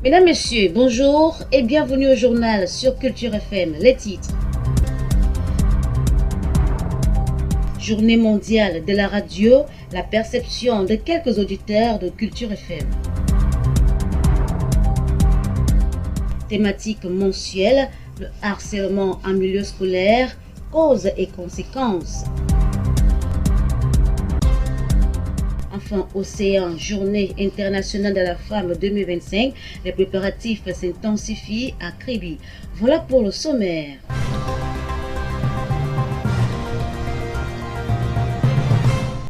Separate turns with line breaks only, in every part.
Mesdames, Messieurs, bonjour et bienvenue au journal sur Culture FM. Les titres. Journée mondiale de la radio, la perception de quelques auditeurs de Culture FM. Thématique mensuelle, le harcèlement en milieu scolaire, causes et conséquences. Enfin, Océan, Journée internationale de la femme 2025, les préparatifs s'intensifient à Kribi. Voilà pour le sommaire.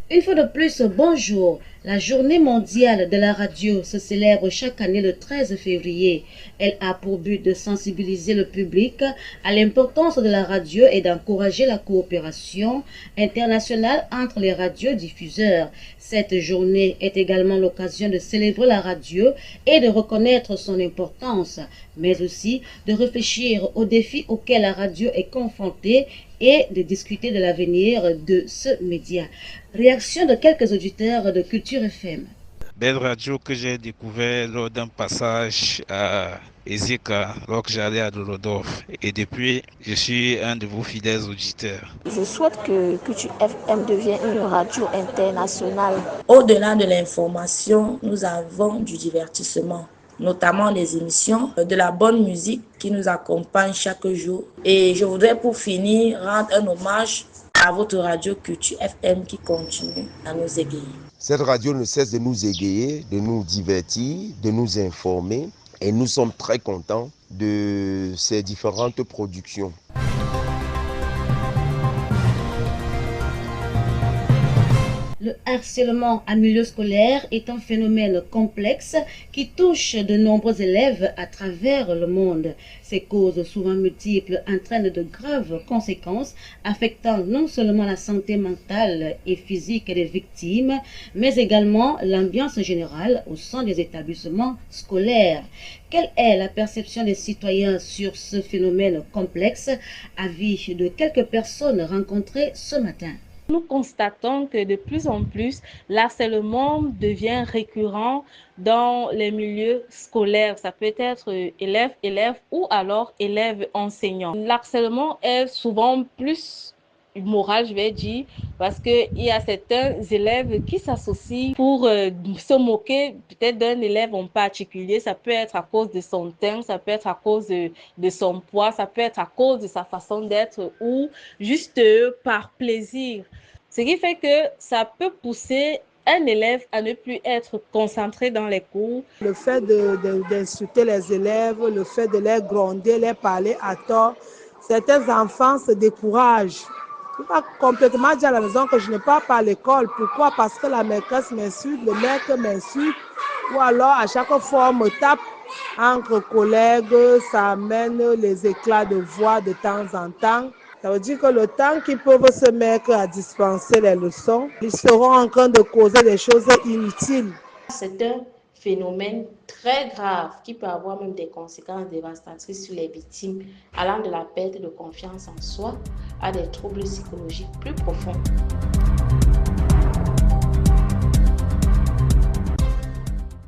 Une fois de plus, bonjour. La journée mondiale de la radio se célèbre chaque année le 13 février. Elle a pour but de sensibiliser le public à l'importance de la radio et d'encourager la coopération internationale entre les radiodiffuseurs. Cette journée est également l'occasion de célébrer la radio et de reconnaître son importance, mais aussi de réfléchir aux défis auxquels la radio est confrontée et de discuter de l'avenir de ce média. Réaction de quelques auditeurs de Culture FM.
Belle radio que j'ai découvert lors d'un passage à Ezeka, lorsque j'allais à Dolodorf. Et depuis, je suis un de vos fidèles auditeurs.
Je souhaite que Culture FM devienne une radio internationale.
Au-delà de l'information, nous avons du divertissement, notamment les émissions, de la bonne musique qui nous accompagne chaque jour. Et je voudrais pour finir rendre un hommage à votre radio Culture FM qui continue à nous égayer.
Cette radio ne cesse de nous égayer, de nous divertir, de nous informer et nous sommes très contents de ces différentes productions.
Le harcèlement en milieu scolaire est un phénomène complexe qui touche de nombreux élèves à travers le monde. Ces causes souvent multiples entraînent de graves conséquences affectant non seulement la santé mentale et physique des victimes, mais également l'ambiance générale au sein des établissements scolaires. Quelle est la perception des citoyens sur ce phénomène complexe? Avis de quelques personnes rencontrées ce matin.
Nous constatons que de plus en plus, l'harcèlement devient récurrent dans les milieux scolaires. Ça peut être élève ou alors élève-enseignant. L'harcèlement est souvent plus moral, je vais dire, parce qu'il y a certains élèves qui s'associent pour se moquer peut-être d'un élève en particulier. Ça peut être à cause de son teint, ça peut être à cause de son poids, ça peut être à cause de sa façon d'être ou juste par plaisir. Ce qui fait que ça peut pousser un élève à ne plus être concentré dans les cours.
Le fait d'insulter les élèves, le fait de les gronder, les parler à tort, certains enfants se découragent. Je ne peux pas complètement dire à la maison que je ne pars pas à l'école. Pourquoi? Parce que la maîtresse m'insulte, le maître m'insulte, ou alors à chaque fois on me tape entre collègues, ça amène les éclats de voix de temps en temps. Ça veut dire que le temps qu'ils peuvent se mettre à dispenser les leçons, ils seront en train de causer des choses inutiles.
C'est un phénomène très grave qui peut avoir même des conséquences dévastatrices sur les victimes, allant de la perte de confiance en soi à des troubles psychologiques plus profonds.